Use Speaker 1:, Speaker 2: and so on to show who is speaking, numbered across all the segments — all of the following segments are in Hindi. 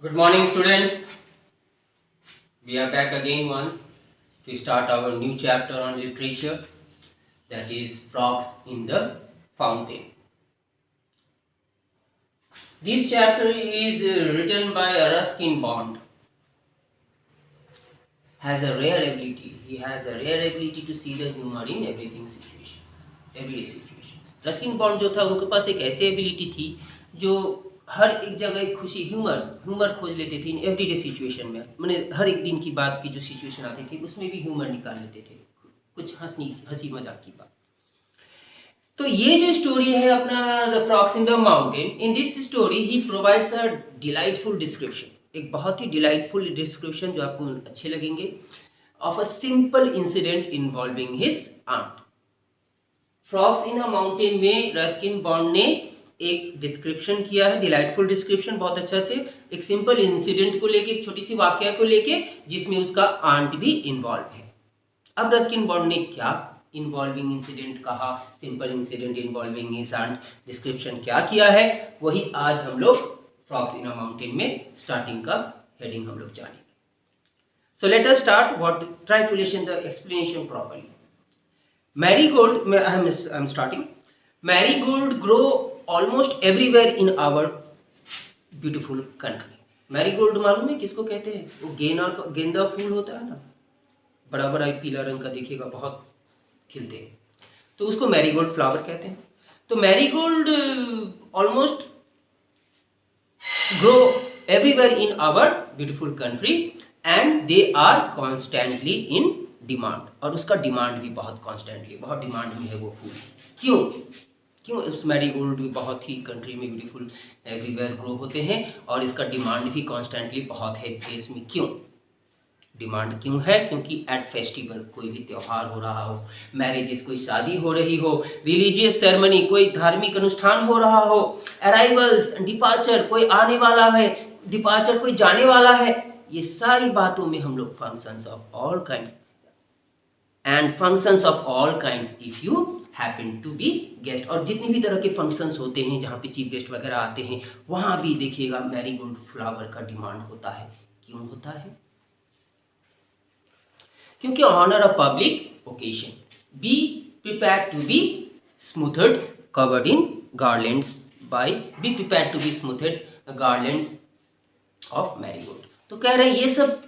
Speaker 1: Good morning, students. We are back again once to start our new chapter on literature, that is Frogs in the Fountain. This chapter is written by Ruskin Bond. Has a rare ability. He has a rare ability to see the humor in everyday situations. Ruskin Bond जो था उनके पास एक ऐसी एबिलिटी थी जो हर एक जगह खुशी ह्यूमर खोज लेते थे इन एवरीडे सिचुएशन में। मैंने हर एक दिन की बात की जो सिचुएशन आती थी उसमें भी ह्यूमर निकाल लेते थे, कुछ हंसी मजाक की बात। तो ये जो स्टोरी है अपना the frogs in the mountain, in this story he provides a delightful description, एक बहुत ही डिलाइटफुल डिस्क्रिप्शन जो आपको अच्छे लगेंगे, of a simple incident involving his aunt. Frogs in a mountain में रस्किन बॉन्ड ने एक डिस्क्रिप्शन किया है, डिलाइटफुल डिस्क्रिप्शन, बहुत अच्छा से एक सिंपल इंसिडेंट को लेके, एक छोटी सी वाकया को लेके जिसमें उसका आंट भी इन्वॉल्व है। अब रस्किन बॉन्ड ने क्या इन्वॉल्विंग इंसिडेंट कहा, simple incident involving his aunt description क्या किया है, वही आज हम लोग फ्रॉग्स इन अ माउंटेन में स्टार्टिंग का हेडिंग हम लोग जानेंगे। So let us start, what try to listen the explanation properly. Marigold, I am starting. Marigold grow almost everywhere in our beautiful country. Marigold मालूम है किसको कहते हैं? वो गेंदा फूल होता है ना, बड़ा बड़ा पीला रंग का, देखिएगा बहुत खिलते हैं, तो उसको मैरीगोल्ड फ्लावर कहते हैं। तो marigold almost grow everywhere in our beautiful country and they are constantly in demand, और उसका डिमांड भी बहुत कॉन्स्टेंटली, बहुत डिमांड में है वो फूल। क्यों उस मैरीगोल्ड बहुत ही कंट्री में ब्यूटीफुल एवरीवेयर ग्रो होते हैं और इसका डिमांड भी कॉन्स्टेंटली बहुत है देश में। क्यों डिमांड क्यों है? क्योंकि एट फेस्टिवल, कोई भी त्यौहार हो रहा हो, मैरिजेस, कोई शादी हो रही हो, रिलीजियस सेरेमनी, कोई धार्मिक अनुष्ठान हो रहा हो, अराइवल्स, डिपार्चर, कोई आने वाला है, डिपार्चर कोई जाने वाला है, ये सारी बातों में हम लोग functions of all kinds and functions of all kinds if you happen to be guest, और जितने भी तरह के फंक्शंस होते हैं जहाँ पे चीफ गेस्ट वगैरह आते हैं, वहाँ भी देखिएगा मैरीगोल्ड फ्लावर का डिमांड होता है। क्यों होता है? क्योंकि honour a public occasion, be prepared to be smothered covered in garlands by, be prepared to be smothered garlands of marigold. तो कह रहे हैं ये सब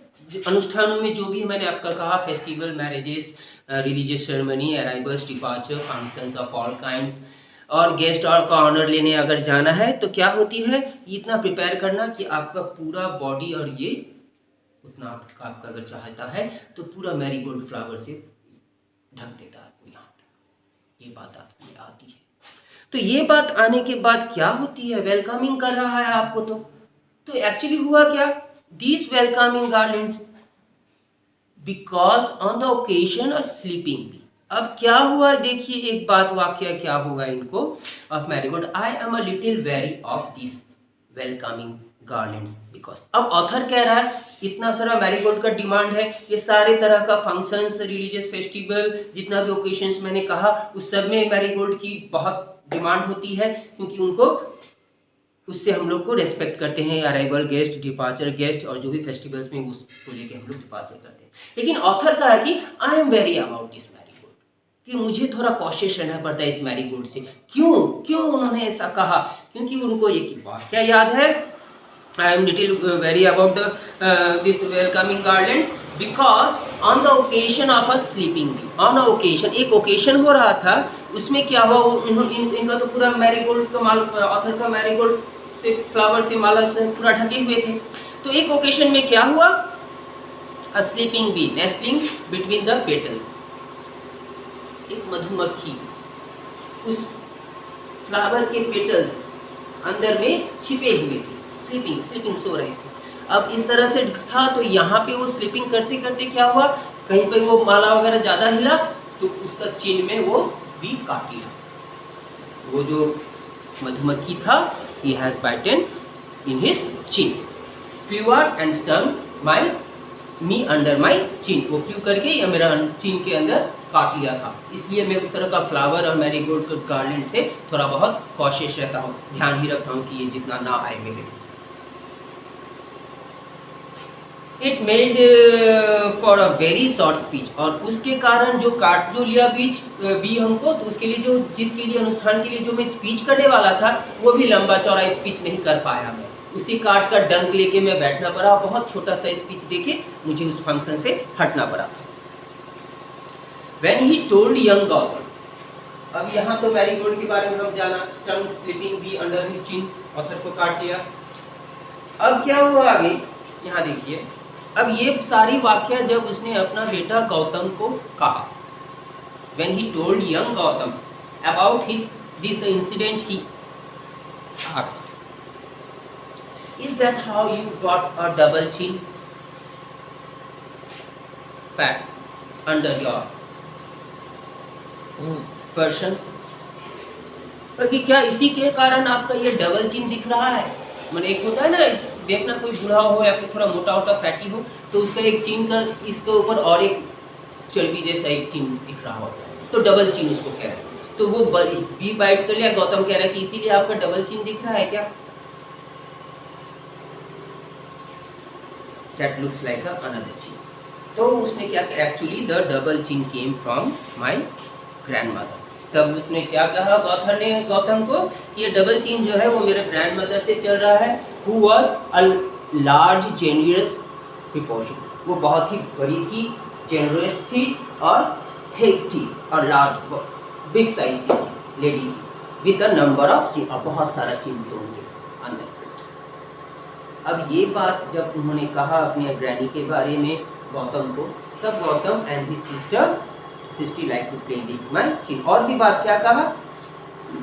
Speaker 1: अनुष्ठानों में जो भी मैंने आपका कहा, festival, marriages, religious ceremony, arrivals, departure, functions of all kinds, और गेस्ट और का ऑनर लेने अगर जाना है तो क्या होती है, इतना प्रिपेयर करना कि आपका पूरा बॉडी, और ये उतना आपका अगर चाहता है तो पूरा मैरीगोल्ड फ्लावर से ढक देता है आपको यहाँ तक। ये बात आपको आती है। तो ये बात आने के बाद क्या होती है, वेलकमिंग कर रहा है आपको। तो एक्चुअली हुआ क्या, these welcoming garlands because on the occasion of sleeping bee। अब क्या हुआ, देखिए एक बात, वाक्य क्या होगा इनको of marigold, I am a little very of this welcoming garlands because. अब ऑथर कह रहा है इतना सारा मैरीगोल्ड का डिमांड है, ये सारे तरह का फंक्शंस, रिलीजियस फेस्टिवल, जितना भी ओकेशंस मैंने कहा, उस सब में मैरीगोल्ड की बहुत डिमांड होती है, क्योंकि उनको उससे हम लोग को रेस्पेक्ट करते हैं, अराइवल गेस्ट, डिपार्चर गेस्ट, और जो भी फेस्टिवल्स में उसको लेके हम लोग डिपार्चर करते हैं। लेकिन ऑथर का है कि I am very about this marigold, कि मुझे थोड़ा कॉशियस रहना पड़ता है इस मैरीगोल्ड से। क्यों उन्होंने ऐसा कहा? क्योंकि उनको ये बात क्या याद है, I am little wary about this welcoming garlands because on the occasion of a sleeping bee. On a occasion, एक ओकेजन हो रहा था, उसमें क्या हुआ, इनका तो पूरा मैरीगोल्ड का माल, ऑथर का मैरीगोल्ड से फ्लावर से माला से पूरा ढके हुए थे। तो एक ओकेजन में क्या हुआ, a sleeping bee nestling between the petals, एक मधुमक्खी उस फ्लावर के पेटल्स अंदर में छिपे हुए थे, स्लीपिंग सो रहे थे। अब इस तरह से था, तो यहाँ पे वो स्लीपिंग करते करते क्या हुआ, कहीं पे वो माला वगैरह ज्यादा हिला तो उसका चिन में वो भी काट लिया। वो जो मधुमक्खी था, he has bitten in his chin, flew out and stung me under my chin। वो फ्लू करके या मेरा चिन के अंदर काट लिया था, इसलिए मैं उस तरह का फ्लावर और मैरीगोल्ड के गार्लैंड से थोड़ा बहुत कॉशियस रहता हूँ, ध्यान ही रखता हूँ कि ये जितना ना आए मेरे। It made for a very short speech, और उसके कारण जो काट जो लिया बीच बी हमको, तो उसके लिए जो जिसके लिए अनुष्ठान के लिए जो मैं स्पीच करने वाला था वो भी लंबा चौड़ा स्पीच नहीं कर पाया मैं, उसी काट का डंक लेके मैं बैठना पड़ा, बहुत छोटा सा स्पीच देके मुझे उस फंक्शन से हटना पड़ा था। When he told young Gautam, अब यहाँ तो मैरीगोल्ड के बारे में हम जाना, stung sleeping bee under his chin, author को काट लिया। अब क्या हुआ आगे, यहाँ देखिए, अब ये सारी वाक्य जब उसने अपना बेटा गौतम को कहा, when he told young Gautam about this the incident, he asked, is that how you got a double chin fat under your person? कि क्या इसी के कारण आपका ये डबल चिन दिख रहा है? मैंने एक होता है ना, देखना कोई बूढ़ा हो या फिर थोड़ा मोटा मोटा फैटी हो तो उसका एक चिन का इसके ऊपर और एक चर्बी जैसा एक चिन दिख रहा होता है, तो डबल चिन उसको कह रहे हैं। तो वो बी बाइट कर लिया, गौतम कह रहा है कि इसीलिए आपका डबल चिन दिख रहा है क्या? That looks like another chin. तो उसने क्या किया, actually the double chin came from my grandmother. तब उसने क्या कहा गौतम ने गौतम को कि ये डबल चिन जो है वो मेरे ग्रैंडमदर से चल रहा है, who was a large generous proportion, वो बहुत ही बड़ी थी, जेनरस थी और हेल्थ थी और लार्ज बिग साइज की लेडी थी, विद अ नंबर ऑफ चिन, और बहुत सारा चिन थे उनके अंदर। अब ये बात जब उन्होंने कहा अपने ग्रैनी के बारे में गौतम को, तब Gautam and his sister Srishti like to play with my chin. और भी बात क्या कहा,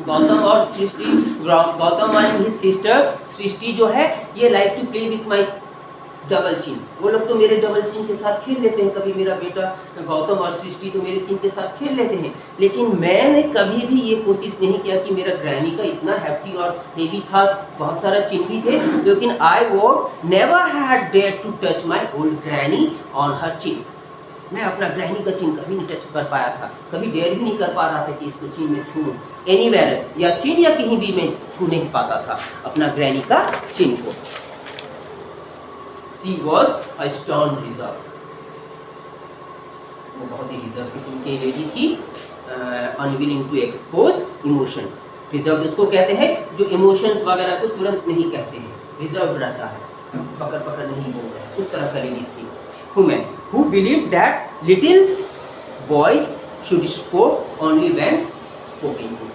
Speaker 1: गौतम और Srishti, Gautam and his sister Srishti जो है ये like to play with my double chin, वो लोग तो मेरे डबल चिन के साथ खेल लेते हैं, कभी मेरा बेटा गौतम और सृष्टि तो मेरे चिन के साथ खेल लेते हैं, लेकिन मैंने कभी भी ये कोशिश नहीं किया कि मेरा ग्रैनी का इतना हैप्पी और हेवी था, बहुत सारा चिन भी थे, लेकिन I would never had dare to touch my old granny on her chin. मैं अपना ग्रैनी का चिन कभी नहीं टच कर पाया था, कभी डेयर भी नहीं कर पा रहा था कि इसको चिन में छूऊं, एनीवेयर या चिन या कहीं भी मैं छू नहीं पाता था अपना ग्रैनी का चिन को। She was a stern reserve, वो बहुत ही रिजर्व किस्म की लेडी थी, unwilling to expose emotion. Reserve उसको कहते हैं जो इमोशंस वगैरह को तुरंत नहीं कहते हैं, रिजर्व रहता है, पकड़ पकड़ नहीं बोलता है, उस तरह का लेडीज थी। Women who believe that little boys should spoke only when spoken to,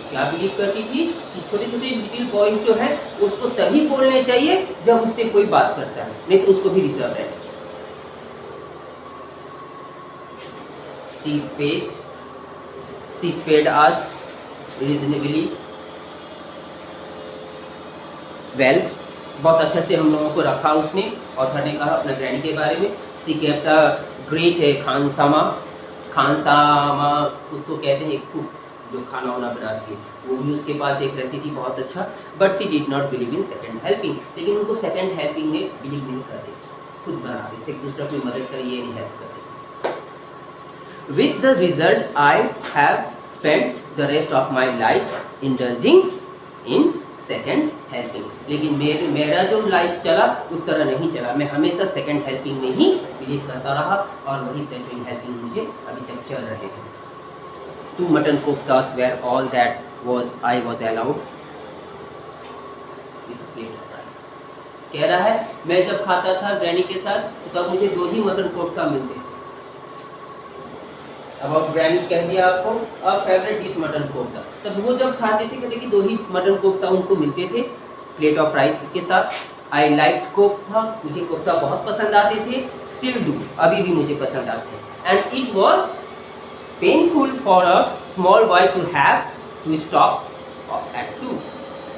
Speaker 1: क्या बिलीव करती थी कि छोटे छोटे लिटिल बॉयज जो है उसको तभी बोलने चाहिए जब उससे कोई बात करता है, नहीं तो उसको भी रिजर्व रहना चाहिए। She paid us reasonably well, बहुत अच्छा से हम लोगों को रखा उसने। ऑथर ने कहा अपना ग्रैनी के बारे में, she kept a great खानसामा, खानसामा उसको कहते हैं कुक जो खाना वाना बनाती है, वो भी उसके पास एक रहती थी बहुत अच्छा। But she did not believe in second helping, लेकिन उनको सेकंड हेल्पिंग में बिलीव नहीं करते, खुद बनाते, से दूसरा कोई मदद करे ये नहीं हेल्प करते। With the result I have spent the rest of my life indulging in second helping, लेकिन मेरा जो लाइफ चला उस तरह नहीं चला, मैं हमेशा सेकंड हेल्पिंग में ही बिलीव करता रहा और वही सेकंड हेल्पिंग मुझे अभी तक चल रहे हैं। 2 mutton koftas were all that I was allowed with a plate of rice. कह रहा है मैं जब खाता था ग्रैनी के साथ तो तब मुझे 2 ही मटन कोफ्ता मिलते थे। अब ग्रैनी कह दिया आपको अब फेवरेट डिश मटन कोफ्ता, तब वो जब खाते थे कहते कि 2 ही मटन कोफ्ता उनको मिलते थे प्लेट ऑफ राइस के साथ। आई लाइक कोफ्ता, मुझे कोफ्ता बहुत पसंद आते थे, स्टिल डू, अभी भी मुझे पसंद आते हैं। And it was painful for a small boy to have to stop at 2,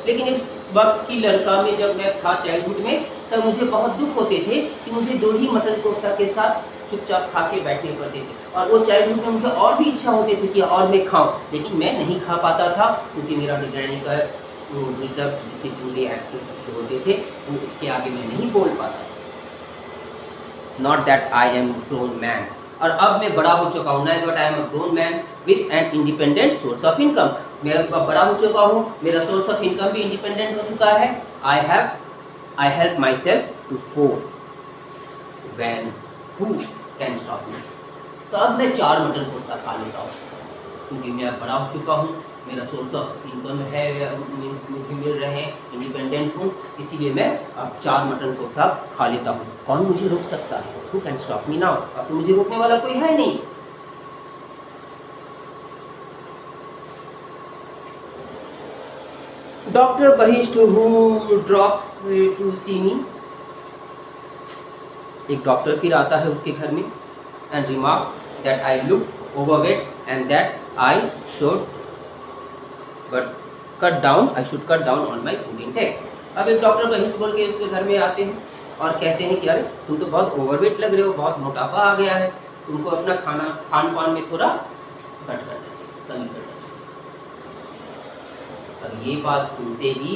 Speaker 1: लेकिन इस वक्त की लड़का में जब मैं था चाइल्डहुड में तब मुझे बहुत दुख होते थे कि मुझे 2 ही मटन कोफ्ता के साथ चुपचाप खा के बैठने पड़ते थे, और वो चाइल्डहुड में मुझे और भी इच्छा होती थी कि और मैं खाऊं, लेकिन मैं नहीं खा पाता था क्योंकि मेरा ग्रैनी का रिजर्व डिसिप्लिनरी एक्शंस जो होते थे वो उसके आगे मैं नहीं बोल पाता। Not that I am grown man, और अब मैं बड़ा हो चुका हूँ, ना that I am a grown man with an independent source of income, मैं अब बड़ा हो चुका हूँ, मेरा सोर्स ऑफ इनकम भी इंडिपेंडेंट हो चुका है। I help myself to fall. When who can stop me? तो अब मैं 4 मटर कोफ्ता खा लेता हूँ, क्योंकि मैं अब बड़ा हो चुका हूँ, मेरा सोर्स ऑफ इनकम है, मुझे मिल रहे हैं, इंडिपेंडेंट हूँ, इसीलिए मैं अब 4 मटन कोफ्ता खा लेता हूँ। कौन मुझे रोक सकता है? Who can stop me now? अब तो मुझे रोकने वाला कोई है नहीं। Doctor Bahisht who drops to see me. एक डॉक्टर फिर आता है उसके घर में and remark that I look overweight and that I should cut down on my food intake. अब एक डॉक्टर बहिष्ट बोल के उसके घर में आते हैं और कहते हैं कि अरे तुम तो बहुत ओवरवेट लग रहे हो, बहुत मोटापा आ गया है, तुमको अपना खान पान में थोड़ा कट करना चाहिए, कमी करना चाहिए। अब ये बात सुनते ही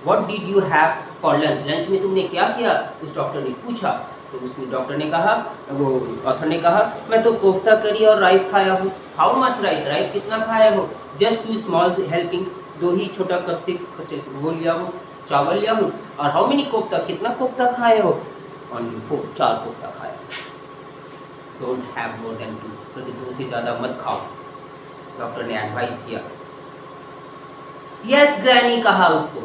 Speaker 1: what did you have for lunch? Lunch में तुमने क्या किया? उस डॉक्टर ने पूछा। तो उसमें डॉक्टर ने कहा, वो ऑथर ने कहा, मैं तो कोफ्ता करी और राइस खाया हूँ। How much rice? राइस कितना खाया हो? जस्ट 2 स्मॉल हेल्पिंग, 2 ही छोटा कप से वो लिया हूँ, चावल लिया हूँ। और हाउ मेनी कोफ्ता? कितना कोफ्ता खाए हो? ओनली 4, 4 कोफ्ता खाया। डोंट हैव मोर देन 2, क्योंकि 2 से ज़्यादा मत खाओ, डॉक्टर ने एडवाइस किया। यस ग्रैनी कहा उसको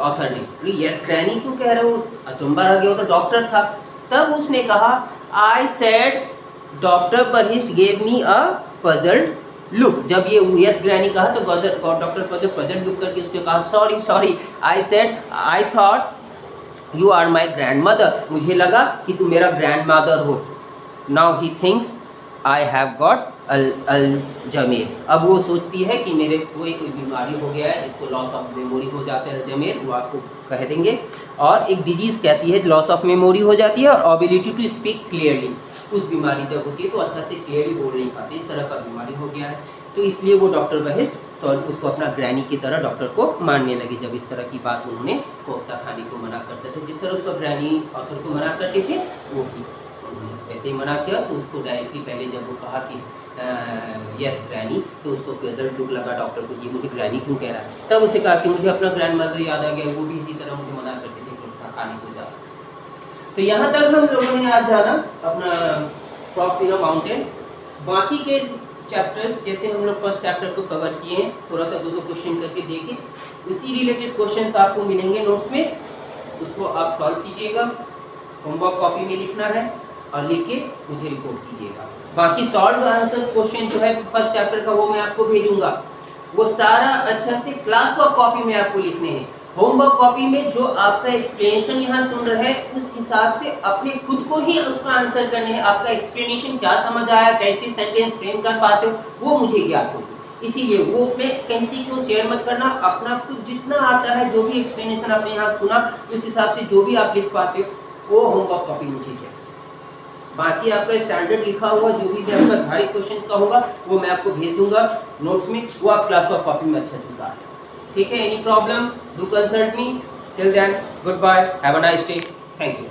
Speaker 1: ऑथर ने। यस ग्रैनी क्यों कह रहे हो? अचंबा रह गया, वो तो डॉक्टर था। तब उसने कहा, I said doctor Bahisht gave me a puzzled look. जब ये यस ग्रैनी कहा तो डॉक्टर पजल्ड लुक करके उसने कहा, sorry I said I thought you are my grandmother. मुझे लगा कि तुम मेरा ग्रैंड मदर हो। Now he thinks I have got Alzheimer. अब वो सोचती है कि मेरे कोई बीमारी हो गया है, जिसको लॉस ऑफ मेमोरी हो जाता है, अल्जाइमर, वो आपको कह देंगे। और एक डिजीज़ कहती है लॉस ऑफ मेमोरी हो जाती है, और एबिलिटी टू स्पीक क्लियरली। उस बीमारी जब होती है तो अच्छा से क्लियरली बोल नहीं पाते, इस तरह का बीमारी हो गया है। तो इसलिए वो डॉक्टर बहिष्ट उसको अपना ग्रैनी की तरह डॉक्टर को मानने लगे, जब इस तरह की बात उन्होंने कोफ्ता खाने को मना करते थे। जिस तरह उसका ग्रैनी ऑथर को मना करते थे, वो भी ऐसे ही मना किया। तो उसको डायरेक्टली पहले जब वो कहा कि यस ग्रैनी, तो उसको रिजल्ट लुक लगा डॉक्टर को, ये मुझे ग्रैनी क्यों कह रहा है। तब उसे कहा कि मुझे अपना ग्रैंड मदर याद आ गया, वो भी इसी तरह मुझे मना करते थे कोफ्ता खाने को ज़्यादा। तो यहाँ तक हम लोगों ने आज जाना अपना फ्रॉग्स इन अ माउंटेन। बाकी के चैप्टर्स जैसे हम लोग फर्स्ट चैप्टर को कवर किए हैं, थोड़ा सा 2 क्वेश्चन करके देखे, उसी रिलेटेड क्वेश्चंस आपको मिलेंगे नोट्स में, उसको आप सॉल्व कीजिएगा। होमवर्क कॉपी में लिखना है और लिख के मुझे रिपोर्ट कीजिएगा। बाकी सॉल्व आंसर्स क्वेश्चन जो है फर्स्ट चैप्टर का, वो मैं आपको भेजूंगा, वो सारा अच्छा से क्लास वर्क कॉपी में आपको लिखने हैं। होमवर्क कॉपी में जो आपका एक्सप्लेनेशन यहाँ सुन रहे हैं, उस हिसाब से अपने खुद को ही उसका आंसर करने हैं। आपका एक्सप्लेनेशन क्या समझ आया, कैसे सेंटेंस फ्रेम कर पाते हो, वो मुझे ज्ञात होगी। इसीलिए वो मैं किसी को शेयर मत करना, अपना खुद जितना आता है, जो भी एक्सप्लेनेशन आपने यहाँ सुना, उस हिसाब से जो भी आप लिख पाते हो, वो होमवर्क कॉपी मुझे चाहिए। बाकी आपका स्टैंडर्ड लिखा हुआ जो भी आपका सारे क्वेश्चंस का होगा, वो मैं आपको भेज दूंगा नोट्स में, वो आप क्लास वर्क कॉपी में अच्छे से उतार लें। ठीक है? Any problem, do consult me. Till then, goodbye, have a nice day, thank you.